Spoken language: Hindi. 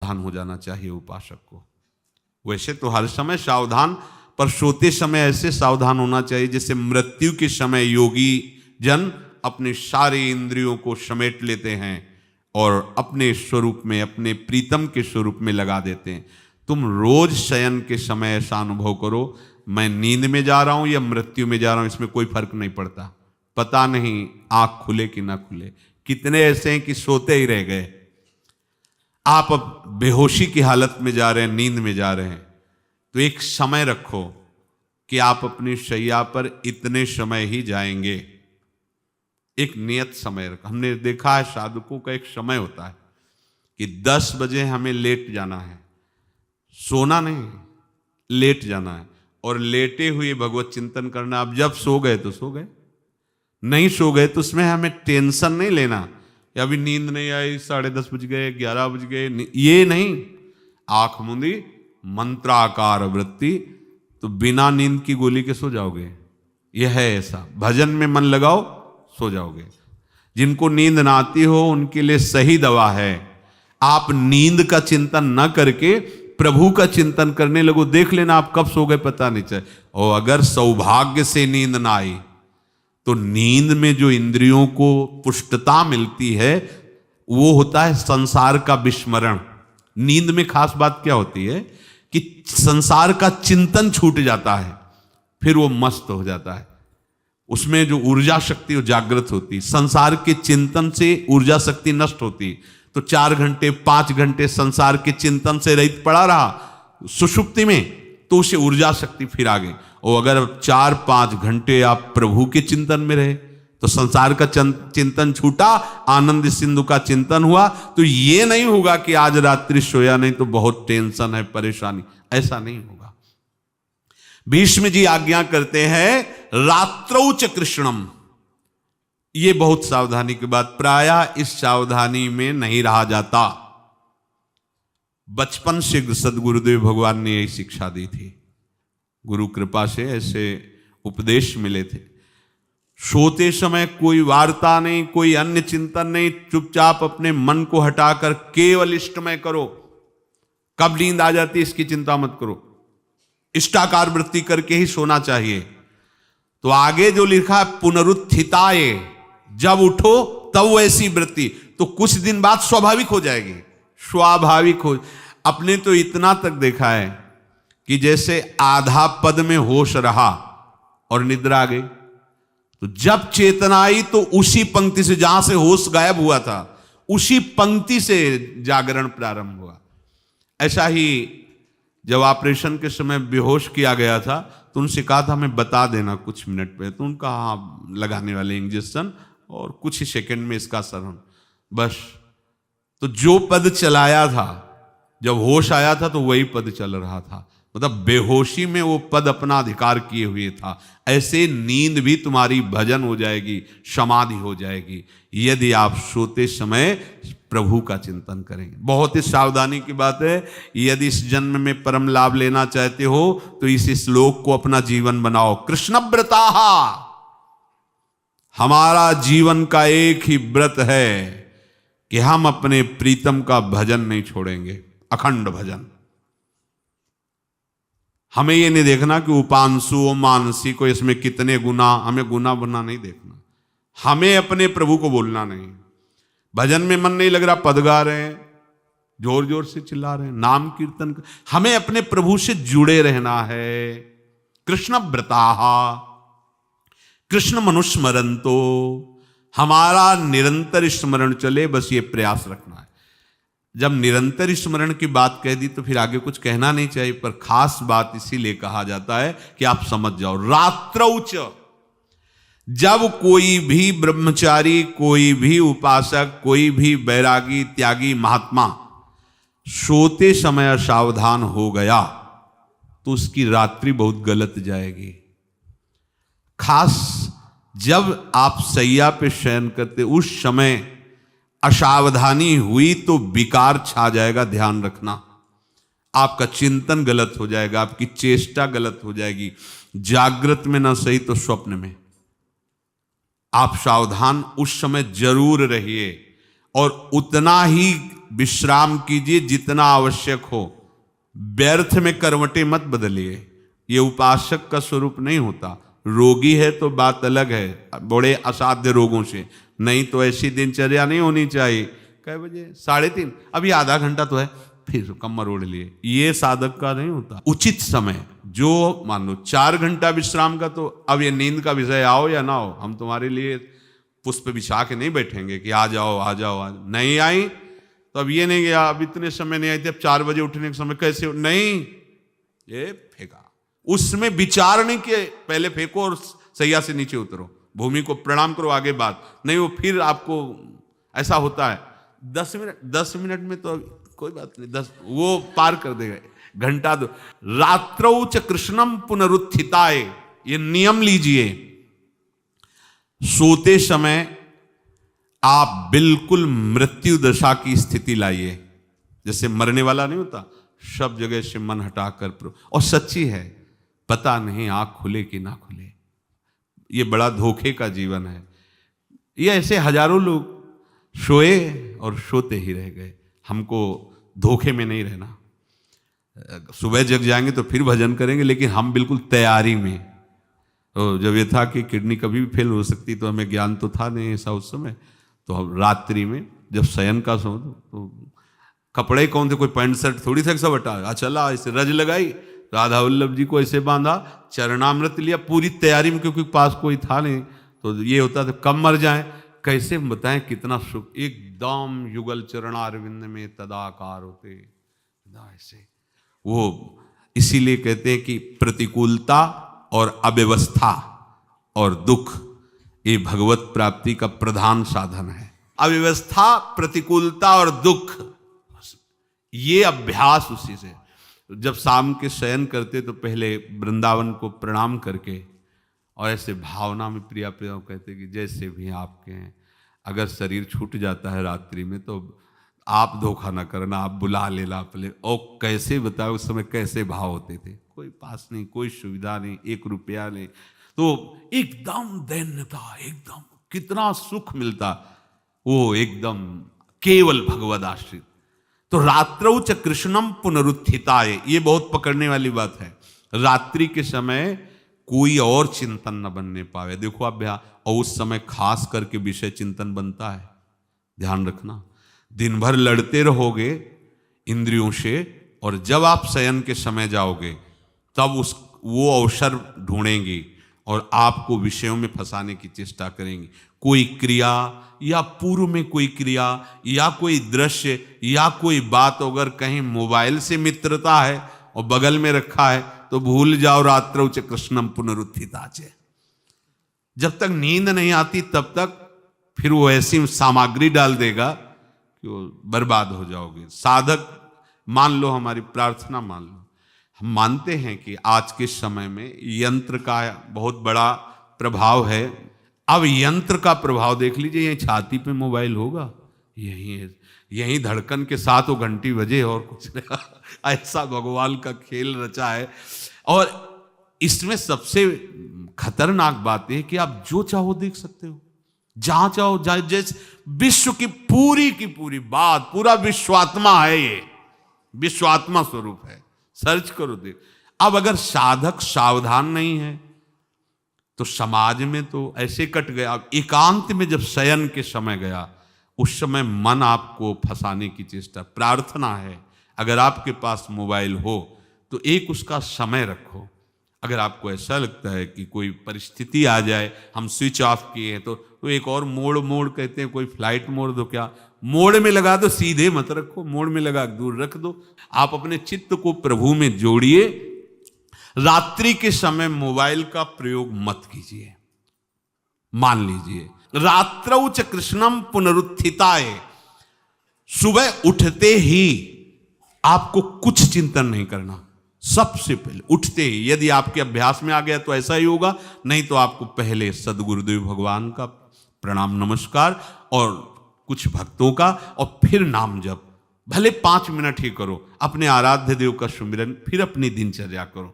सावधान हो जाना चाहिए उपासक को। वैसे तो हर समय सावधान, पर सोते समय ऐसे सावधान होना चाहिए जैसे मृत्यु के समय योगी जन अपने सारे इंद्रियों को समेट लेते हैं और अपने स्वरूप में, अपने प्रीतम के स्वरूप में लगा देते हैं। तुम रोज शयन के समय ऐसा अनुभव करो, मैं नींद में जा रहा हूं या मृत्यु में जा रहा हूं, इसमें कोई फर्क नहीं पड़ता। पता नहीं आंख खुले कि ना खुले। कितने ऐसे हैं कि सोते ही रह गए। आप अब बेहोशी की हालत में जा रहे हैं, नींद में जा रहे हैं, तो एक समय रखो कि आप अपनी शैया पर इतने समय ही जाएंगे। एक नियत समय रखो। हमने देखा है साधकों का एक समय होता है कि 10 बजे हमें लेट जाना है, सोना नहीं, लेट जाना है और लेटे हुए भगवत चिंतन करना। अब जब सो गए तो सो गए, नहीं सो गए तो उसमें हमें टेंशन नहीं लेना, या अभी नींद नहीं आई, 10:30 बज गए, 11 बज गए, ये नहीं। आंख मूंदी, मंत्राकार वृत्ति, तो बिना नींद की गोली के सो जाओगे। यह है ऐसा। भजन में मन लगाओ, सो जाओगे। जिनको नींद ना आती हो उनके लिए सही दवा है, आप नींद का चिंतन न करके प्रभु का चिंतन करने लगो। देख लेना आप कब सो गए पता नहीं चले। और अगर सौभाग्य से नींद ना आई तो नींद में जो इंद्रियों को पुष्टता मिलती है वो होता है संसार का विस्मरण। नींद में खास बात क्या होती है कि संसार का चिंतन छूट जाता है, फिर वो मस्त हो जाता है। उसमें जो ऊर्जा शक्ति वो जागृत होती, संसार के चिंतन से ऊर्जा शक्ति नष्ट होती। तो 4 घंटे 5 घंटे संसार के चिंतन से रहित पड़ा रहा सुषुप्ति में, तो उसे ऊर्जा शक्ति फिर आ गई। और अगर 4-5 घंटे आप प्रभु के चिंतन में रहे तो संसार का चिंतन छूटा, आनंद सिंधु का चिंतन हुआ। तो ये नहीं होगा कि आज रात्रि सोया नहीं तो बहुत टेंशन है, परेशानी, ऐसा नहीं होगा। भीष्म जी आज्ञा करते हैं रात्रौ च कृष्णम। ये बहुत सावधानी की बात, प्रायः इस सावधानी में नहीं रहा जाता। बचपन से सदगुरुदेव भगवान ने यही शिक्षा दी थी, गुरु कृपा से ऐसे उपदेश मिले थे। सोते समय कोई वार्ता नहीं, कोई अन्य चिंतन नहीं, चुपचाप अपने मन को हटाकर केवल इष्टमय करो। कब नींद आ जाती है इसकी चिंता मत करो, इष्टाकार वृत्ति करके ही सोना चाहिए। तो आगे जो लिखा है पुनरुत्थिताये, जब उठो तब वैसी वृत्ति, तो कुछ दिन बाद स्वाभाविक हो जाएगी, स्वाभाविक हो। अपने तो इतना तक देखा है कि जैसे आधा पद में होश रहा और निद्रा आ गई, तो जब चेतना आई तो उसी पंक्ति से, जहां से होश गायब हुआ था, उसी पंक्ति से जागरण प्रारंभ हुआ। ऐसा ही जब ऑपरेशन के समय बेहोश किया गया था तो उनसे कहा था हमें बता देना कुछ मिनट पे, तो उनका हाँ लगाने वाले इंजेक्शन और कुछ ही सेकंड में इसका सरन, बस। तो जो पद चलाया था, जब होश आया था तो वही पद चल रहा था, मतलब बेहोशी में वो पद अपना अधिकार किए हुए था। ऐसे नींद भी तुम्हारी भजन हो जाएगी, समाधि हो जाएगी, यदि आप सोते समय प्रभु का चिंतन करेंगे। बहुत ही सावधानी की बात है। यदि इस जन्म में परम लाभ लेना चाहते हो तो इस श्लोक को अपना जीवन बनाओ। कृष्णव्रताः, हमारा जीवन का एक ही व्रत है कि हम अपने प्रीतम का भजन नहीं छोड़ेंगे, अखंड भजन। हमें ये नहीं देखना कि उपांशु मानसी को इसमें कितने गुना, हमें गुना बना नहीं देखना। हमें अपने प्रभु को बोलना नहीं। भजन में मन नहीं लग रहा, पद गा रहे हैं, जोर जोर से चिल्ला रहे हैं, नाम कीर्तन, हमें अपने प्रभु से जुड़े रहना है। कृष्ण व्रताः कृष्ण मनुस्मरन्तो, हमारा निरंतर स्मरण चले, बस ये प्रयास रखना है। जब निरंतर स्मरण की बात कह दी तो फिर आगे कुछ कहना नहीं चाहिए, पर खास बात इसीलिए कहा जाता है कि आप समझ जाओ। रात्रौ च, जब कोई भी ब्रह्मचारी, कोई भी उपासक, कोई भी बैरागी त्यागी महात्मा सोते समय सावधान हो गया तो उसकी रात्रि बहुत गलत जाएगी। खास जब आप सैया पे शयन करते उस समय असावधानी हुई तो विकार छा जाएगा, ध्यान रखना। आपका चिंतन गलत हो जाएगा, आपकी चेष्टा गलत हो जाएगी। जागृत में ना सही तो स्वप्न में आप सावधान उस समय जरूर रहिए, और उतना ही विश्राम कीजिए जितना आवश्यक हो, व्यर्थ में करवटें मत बदलिए। ये उपासक का स्वरूप नहीं होता। रोगी है तो बात अलग है, बड़े असाध्य रोगों से, नहीं तो ऐसी दिनचर्या नहीं होनी चाहिए। कै बजे? 3:30, अभी आधा घंटा तो है, फिर कमर ओढ़ लिए। ये साधक का नहीं होता। उचित समय, जो मान लो 4 घंटा विश्राम का, तो अब ये नींद का विषय आओ या ना हो, हम तुम्हारे लिए पुष्प बिछा के नहीं बैठेंगे कि आ जाओ आ जाओ आ जाओ। नहीं आई तो अब ये नहीं गया, अब इतने समय नहीं आई थी, अब 4 बजे उठने के समय कैसे नहीं, ये फेंका। उसमें विचार नहीं किए, पहले फेंको और सैया से नीचे उतरो, भूमि को प्रणाम करो, आगे बात नहीं। वो फिर आपको ऐसा होता है 10 मिनट में तो कोई बात नहीं, 10 वो पार कर देगा, घंटा दो। रात्रौ च कृष्णम पुनरुत्थिताय, ये नियम लीजिए। सोते समय आप बिल्कुल मृत्यु दशा की स्थिति लाइए, जैसे मरने वाला नहीं होता, सब जगह से मन हटाकर। और सच्ची है, पता नहीं आंख खुले कि ना खुले, ये बड़ा धोखे का जीवन है। ये ऐसे हजारों लोग सोए और सोते ही रह गए। हमको धोखे में नहीं रहना। सुबह जग जाएंगे तो फिर भजन करेंगे, लेकिन हम बिल्कुल तैयारी में। तो जब ये था कि किडनी कभी भी फेल हो सकती, तो हमें ज्ञान तो था नहीं ऐसा उस समय, तो हम रात्रि में जब शयन का सो, तो कपड़े कौन थे, कोई पैंट शर्ट थोड़ी था, सब हटा चला, ऐसे रज लगाई, राधा वल्लभ जी को ऐसे बांधा, चरणामृत लिया, पूरी तैयारी में, क्योंकि पास कोई था नहीं। तो ये होता था कब मर जाए, कैसे बताएं कितना सुख, एकदम युगल चरणारविंद में तदाकार होते ऐसे। वो इसीलिए कहते हैं कि प्रतिकूलता और अव्यवस्था और दुख, ये भगवत प्राप्ति का प्रधान साधन है। अव्यवस्था, प्रतिकूलता और दुख, ये अभ्यास उसी से। जब शाम के शयन करते तो पहले वृंदावन को प्रणाम करके, और ऐसे भावना में प्रिया प्रिया कहते कि जैसे भी आपके हैं, अगर शरीर छूट जाता है रात्रि में तो आप धोखा ना करना, आप बुला लेना अपने। और कैसे बताओ उस समय कैसे भाव होते थे, कोई पास नहीं, कोई सुविधा नहीं, 1 रुपया नहीं, तो एकदम दैन्यता, एकदम कितना सुख मिलता, वो एकदम केवल भगवद आश्रित। तो रात्रौ च कृष्णम पुनरुत्थिताय, ये बहुत पकड़ने वाली बात है। रात्रि के समय कोई और चिंतन न बनने पावे। देखो अभ्यास, और उस समय खास करके विषय चिंतन बनता है, ध्यान रखना। दिन भर लड़ते रहोगे इंद्रियों से, और जब आप शयन के समय जाओगे तब वो अवसर ढूंढेंगी और आपको विषयों में फंसाने की चेष्टा करेंगी। कोई क्रिया या पूर्व में कोई क्रिया या कोई दृश्य या कोई बात, अगर कहीं मोबाइल से मित्रता है और बगल में रखा है तो भूल जाओ, रात्रौ च कृष्णम पुनरुत्थिताच। जब तक नींद नहीं आती तब तक फिर वो ऐसी सामग्री डाल देगा कि वो बर्बाद हो जाओगे। साधक मान लो, हमारी प्रार्थना मान लो, हम मानते हैं कि आज के समय में यंत्र का बहुत बड़ा प्रभाव है। अब यंत्र का प्रभाव देख लीजिए, यही छाती पे मोबाइल होगा, यही धड़कन के साथ वो घंटी बजे और कुछ नहीं। ऐसा भगवान का खेल रचा है। और इसमें सबसे खतरनाक बात है कि आप जो चाहो देख सकते हो, जहां चाहो, जैसे विश्व की पूरी बात, पूरा विश्वात्मा है, ये विश्वात्मा स्वरूप है, सर्च करो देख। अब अगर साधक सावधान नहीं है तो समाज में तो ऐसे कट गया। अब एकांत में जब शयन के समय गया, उस समय मन आपको फंसाने की चेष्टा। प्रार्थना है, अगर आपके पास मोबाइल हो तो एक उसका समय रखो। अगर आपको ऐसा लगता है कि कोई परिस्थिति आ जाए, हम स्विच ऑफ किए हैं, तो एक और मोड कहते हैं, कोई फ्लाइट मोड दो, क्या मोड में लगा दो, सीधे मत रखो, मोड में लगा दूर रख दो। आप अपने चित्त को प्रभु में जोड़िए। रात्रि के समय मोबाइल का प्रयोग मत कीजिए। मान लीजिए रात्रौ च कृष्णम पुनरुत्थिताय, सुबह उठते ही आपको कुछ चिंतन नहीं करना। सबसे पहले उठते ही, यदि आपके अभ्यास में आ गया तो ऐसा ही होगा, नहीं तो आपको पहले सदगुरुदेव भगवान का प्रणाम नमस्कार और कुछ भक्तों का, और फिर नाम जप। भले 5 मिनट ही करो, अपने आराध्य देव का सुमिरन, फिर अपनी दिनचर्या करो।